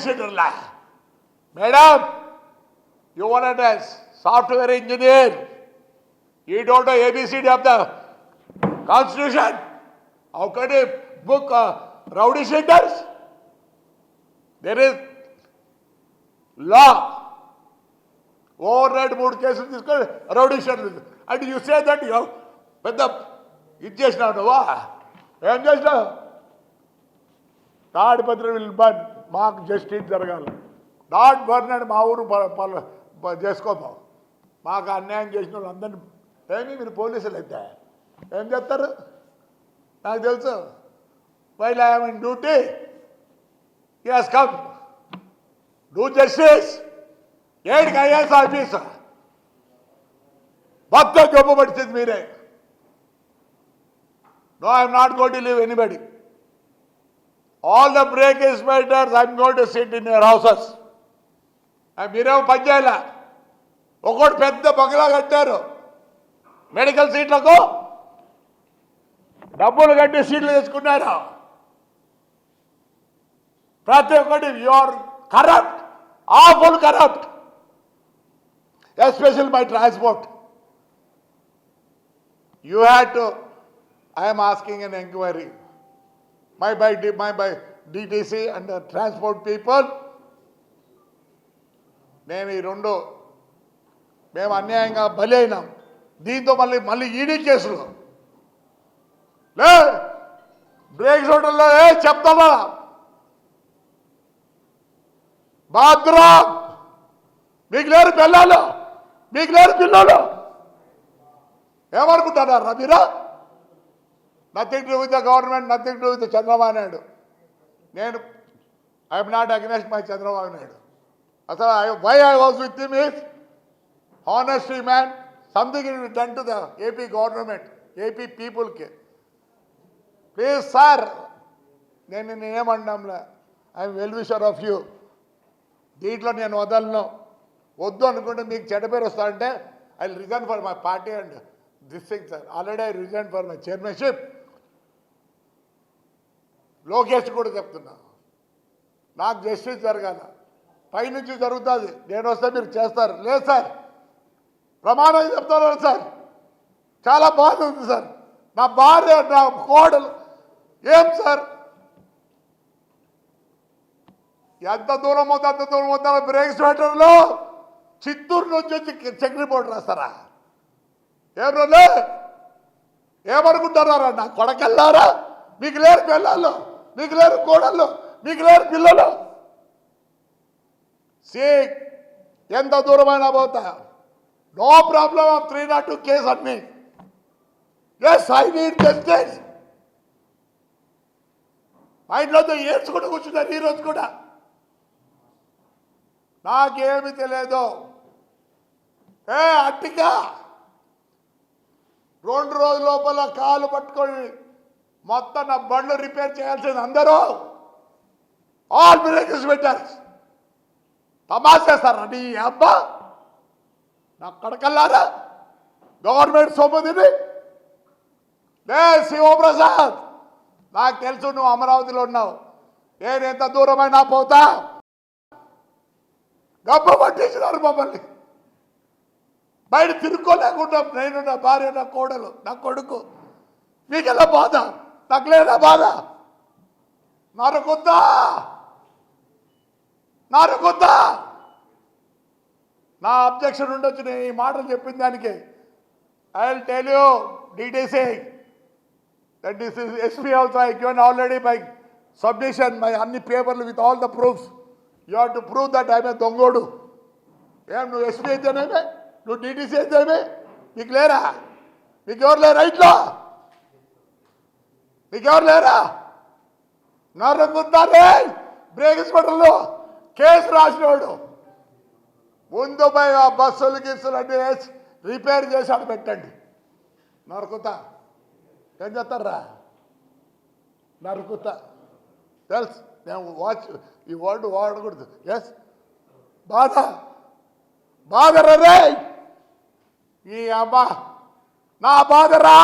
షీటర్లా. Madam, you wanted a software engineer. You don't know ABCD of the Constitution. How can you book rowdy sheeters? There is law. Overnight 3 కేసులు తీసుకొని rowdy షీటర్లు. And you say that you have పెద్ద ఇది చేసినావు నువ్వా? ఏం చేసినావు? Tadipatri will burn. మాకు justice జరగాలి. నాట్ బర్న్ అని మా ఊరు చేసుకోతాం. మాకు అన్యాయం చేసిన వాళ్ళు అందరినీ ఏమి మీరు పోలీసులు అయితే ఏం చేస్తారు? నాకు తెలుసు. While I am in duty, he has come do justice. ఏడికి ఐఏఎస్ ఆఫీసర్ మొత్తం జబ్బు పడిచింది మీరే. No, I am not going to leave anybody. All the break inspectors, I am going to sit in your houses. మీరేమో పని చేయాల. ఒకటి పెద్ద బంగ్లా కట్టారు మెడికల్ సీట్లకు, డబ్బులు కట్టి సీట్లు తీసుకున్నారు. ప్రతి ఒక్కటి you are corrupt, awful corrupt, especial by transport. You had to, I am asking an inquiry. My by DTC and the transport people. నేను ఈ రెండు మేము అన్యాయంగా బలి అయినాం. దీంతో మళ్ళీ ఈడీ కేసులు లే బ్రేక్ హోటల్లో చెప్తావా బాత్రూమ్ మీకు లేరు పిల్లలు, మీకు లేరు పిల్లలు ఏమనుకుంటున్నారా మీరు? Nothing to with the government, nothing to with Chandrababu Naidu. నేను I'm not against my Chandrababu Naidu. అసలు why I was with him is honesty man, something it done to the AP government, AP పీపుల్కి. ప్లీజ్ సార్, నేనేమన్నాంలే, I'm well wisher of you. దీంట్లో నేను వదలను. వద్దు అనుకుంటే మీకు చెడ్డ పేరు వస్తా అంటే I resign for my party and this thing sir. Already I resign for my chairmanship. Lokesh కూడా చెప్తున్నా, నాకు జస్టిస్ జరగాల. పైనుంచి జరుగుతుంది, నేను వస్తే మీరు చేస్తారు. లేదు సార్, ప్రమాణం చెప్తున్నారు సార్. చాలా బాధ ఉంది సార్. నా భార్య, నా కోడలు. ఏం సార్, ఎంత దూరం అవుతా అంత దూరం అవుతా. బ్రేక్ స్వెటర్లో చిత్తూరు నుంచి వచ్చి చెక్ రిపోర్ట్ రాస్తారా? ఏం రోజులే ఏమనుకుంటారా? నా కొడకెళ్ళారా? మీకు లేరు పిల్లలు, మీకు లేరు కోడళ్ళు, మీకు లేరు పిల్లలు. ఎంత దూరమైనా పోతా. నో ప్రాబ్లమ్ ఆఫ్ 302 కేసు అన్ని. Yes, I need justice. మా ఇంట్లో ఏడ్చుకుంటూ కూర్చున్నారు ఈరోజు కూడా. నాకేమి తెలియదు. అట్టిగా 2 రోజుల లోపల కాలు పట్టుకొని మొత్తం నా బండ్లు రిపేర్ చేయాల్సింది అందరూ. ఆల్ బ్రేక్ ఇన్స్పెక్టర్స్ తమాసేస్తారు. నీ అబ్బా, నా కడకల్లారా గవర్నమెంట్ సొమ్ముదిని. లే శివప్రసాద్, నాకు తెలుసు నువ్వు అమరావతిలో ఉన్నావు. నేను ఎంత దూరమైనా పోతా. గబ్బ పట్టించినారు మమ్మల్ని. బయట తిరుక్కోలేకుండా నేను, నా భార్య, నా కోడలు, నా కొడుకు. మీకెలా బాధ? నాకు లేదా బాధ? నరుకుద్దా, నరుకుద్దా. నా అబ్జెక్షన్ ఉండొచ్చు నేను ఈ మాటలు చెప్పిన దానికి. I will tell you details that this is SP also I given already by submission my అన్ని పేపర్లు with all the proofs. You have to prove that I may దొంగోడు. ఏం నువ్వు ఎస్పీ అయితేనేమే, నువ్వు డీటీసీ అయితేనే, నీకు లేరా? నీకెవరు లేరా ఇంట్లో? నీకెవరు లేరా? నరుకుతారే బ్రేక్ హాస్పిటల్లో కేసు రాసినవాడు. ముందు పోయి ఆ బస్సులు గిస్సులు అన్నీ వేసి రిపేర్ చేసి పెట్టండి. నరుకుతా ఏం చేస్తారా? నరుకుతా తెలుసు. నేను ఈ వర్డ్ వాడకూడదు. ఎస్, బాధ బాధరా రే. ఈ అబ్బా నా బాధరా.